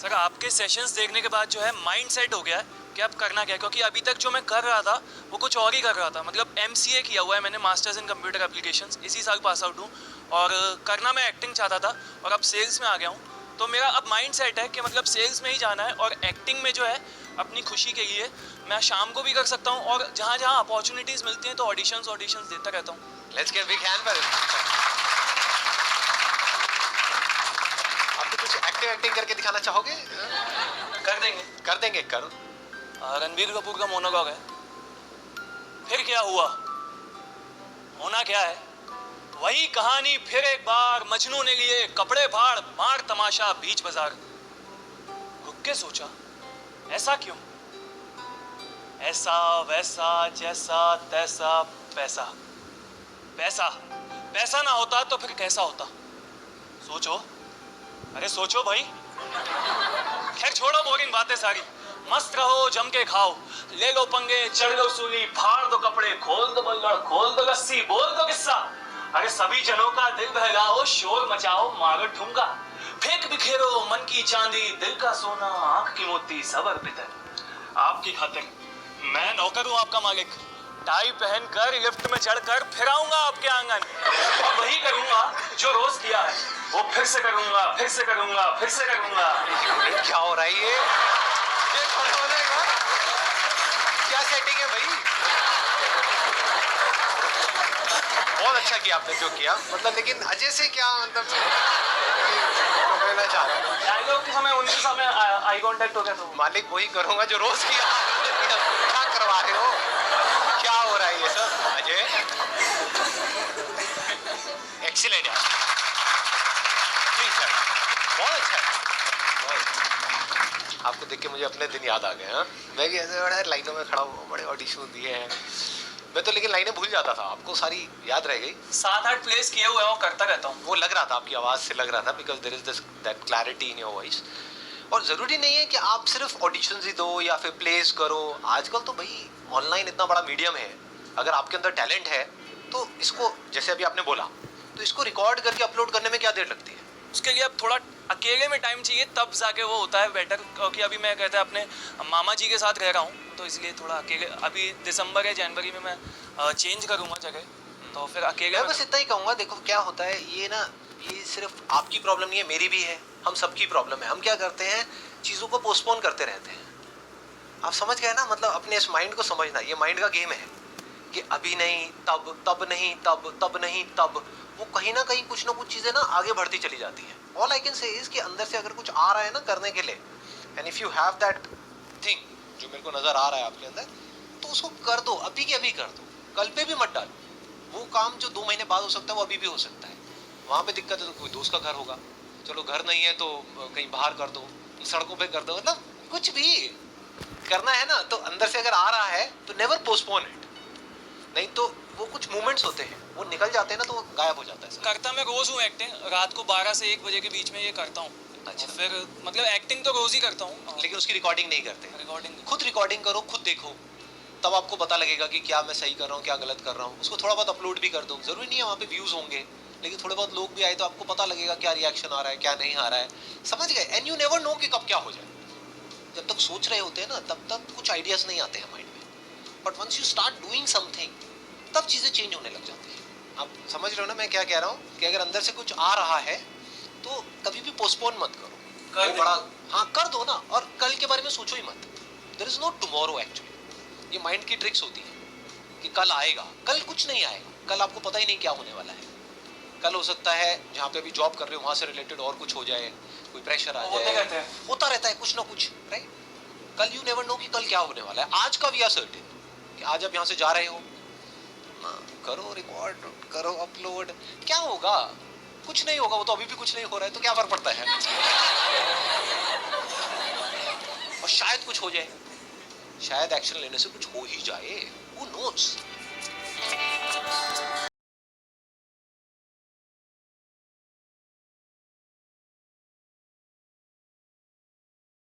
Sir आपके sessions देखने के बाद जो है माइंड सेट हो गया है कि अब करना क्या है, क्योंकि अभी तक जो मैं कर रहा था वो कुछ और ही कर रहा था। मतलब MCA किया हुआ है मैंने, मास्टर्स इन कंप्यूटर एप्लीकेशंस, इसी साल पास आउट हूँ और करना मैं एक्टिंग चाहता था और अब सेल्स में आ गया हूँ। तो मेरा अब माइंड सेट है कि मतलब सेल्स में ही जाना है और एक्टिंग में जो है अपनी खुशी के लिए मैं शाम को भी कर सकता हूँ और जहाँ जहाँ अपॉर्चुनिटीज़ मिलती हैं तो ऑडिशंस देता रहता हूँ। Let's give big hand for him. आप कुछ एक्टिंग करके दिखाना चाहोगे? कर देंगे करो। रणबीर कपूर का मोनोलॉग है, फिर क्या हुआ, होना क्या है, वही कहानी फिर एक बार, मजनू ने लिए कपड़े फाड़, मार तमाशा बीच बाजार। रुक के सोचा, ऐसा क्यों, ऐसा वैसा जैसा तैसा, पैसा पैसा पैसा ना होता तो फिर कैसा होता। सोचो, अरे सोचो भाई। खैर छोड़ो बोरिंग बातें सारी, मस्त रहो जम के खाओ, ले लो पंगे चढ़ लो सूली, फाड़ दो कपड़े खोल दो बल्लड़, खोल दो लस्सी बोल दो किस्सा। अरे सभी जनों का दिल बहलाओ, शोर मचाओ मारो ठुमका, फेंक बिखेरो मन की चांदी, दिल का सोना आंख की मोती सब अर्पित है आपकी खातिर। मैं नौकर हूँ आपका मालिक, टाई पहनकर लिफ्ट में चढ़कर फिर आऊंगा आपके आंगन और वही करूंगा जो रोज किया है, वो फिर से करूंगा फिर से करूंगा फिर से करूंगा। क्या हो रहा है ये क्या सेटिंग है भाई? बहुत अच्छा किया आपने जो किया, मतलब लेकिन अजय से क्या मतलब कहना चाह रहा है? डायलॉग के समय उनके समय आई कांटेक्ट हो गया तो मालिक वही करूंगा जो रोज किया। क्या करवा रहे हो, क्या हो रहा है ये सब? अजय एक्सीलेंट है, प्लीज सर, बहुत अच्छा है। आपको देख के मुझे अपने दिन याद आ गए। हाँ, मैं भी ऐसे बड़ा लाइनों में खड़ा हुआ, बड़े ऑडिशन दिए हैं मैं तो, लेकिन लाइनें भूल जाता था, आपको सारी याद रह गई। 7-8 प्लेस किए हुए हैं, वो करता रहता हूँ। वो लग रहा था, आपकी आवाज़ से लग रहा था, because there is this that clarity in your voice. और ज़रूरी नहीं है कि आप सिर्फ ऑडिशंस ही दो या फिर प्लेस करो। आजकल तो भाई ऑनलाइन इतना बड़ा मीडियम है, अगर आपके अंदर टैलेंट है तो इसको, जैसे अभी आपने बोला, तो इसको रिकॉर्ड करके अपलोड करने में क्या देर लगती है? उसके लिए अब थोड़ा अकेले में टाइम चाहिए, तब जाके वो होता है बेटर। क्योंकि अभी मैं कहते हैं अपने मामा जी के साथ रह रहा हूँ, तो इसलिए थोड़ा अकेले, अभी दिसंबर या जनवरी में मैं चेंज करूँगा जगह, तो फिर अकेले मैं बस इतना ही कहूँगा, देखो क्या होता है ये ना, ये सिर्फ आपकी प्रॉब्लम नहीं है, मेरी भी है, हम सबकी प्रॉब्लम है। हम क्या करते हैं, चीज़ों को पोस्टपोन करते रहते हैं। आप समझ गए ना, मतलब अपने इस माइंड को समझना, ये माइंड का गेम है कि अभी नहीं तब, तब नहीं तब, तब नहीं तब। वो कहीं ना कहीं कुछ ना कुछ चीज़ें ना आगे बढ़ती चली जाती हैं। All I can say is कि अंदर से अगर कुछ आ रहा है ना करने के लिए, and if you have that thing जो मेरे को नज़र आ रहा है आपके अंदर, तो उसको कर दो, अभी के अभी कर दो, कल पे भी मत डालो। वो काम जो 2 महीने बाद हो सकता है वो अभी भी हो सकता है। वहाँ पे दिक्कत है तो कोई दोस्त का घर होगा, चलो घर नहीं है तो कहीं बाहर कर दो, सड़कों पे कर दो, मतलब कुछ भी करना है ना, तो अंदर से अगर आ रहा है तो नेवर पोस्टपोन इट। नहीं तो वो कुछ मोमेंट्स होते हैं, वो निकल जाते हैं ना, तो वो गायब हो जाता है। करता मैं रोज़ हूँ एक्टिंग, रात को 12 से 1 बजे के बीच में ये करता हूँ। अच्छा, फिर मतलब एक्टिंग तो रोज़ ही करता हूँ, लेकिन उसकी रिकॉर्डिंग नहीं करते? रिकॉर्डिंग खुद रिकॉर्डिंग करो, खुद देखो, तब आपको पता लगेगा कि क्या मैं सही कर रहा हूँ, क्या गलत कर रहा हूँ। उसको थोड़ा बहुत अपलोड भी कर दो, जरूरी नहीं है वहाँ पे व्यूज होंगे, लेकिन थोड़े बहुत लोग भी आए तो आपको पता लगेगा क्या रिएक्शन आ रहा है, क्या नहीं आ रहा है। समझ गए? एंड यू नेवर नो कि कब क्या हो जाए। जब तक सोच रहे होते हैं ना, तब तक कुछ आइडियाज नहीं आते हैं माइंड में, but once you start doing something, तब चीज़ें चेंज होने लग जाती है। आप समझ रहे हो ना मैं क्या कह रहा हूँ, कि अगर अंदर से कुछ आ रहा है तो कभी भी पोस्टपोन मत करो, कर बड़ा, हाँ कर दो ना, और कल के बारे में सोचो ही मत। There is no tomorrow actually. ये माइंड की ट्रिक्स होती है कि कल आएगा, कल कुछ नहीं आएगा, कल आपको पता ही नहीं क्या होने वाला है। कल हो सकता है जहाँ पे अभी जॉब कर रहे हो वहाँ से रिलेटेड और कुछ हो जाए, कोई प्रेशर आ जाए, होता रहता है कुछ ना कुछ, राइट? कल यू नेवर नो कि कल क्या होने वाला है। आज का वी आर सर्टेन कि आज आप यहाँ से जा रहे हो, करो रिकॉर्ड, करो अपलोड, क्या होगा? कुछ नहीं होगा, वो तो अभी भी कुछ नहीं हो रहा है, तो क्या फर्क पड़ता है? और शायद कुछ हो जाए, शायद एक्शन लेने से कुछ हो ही जाए, हू नोस।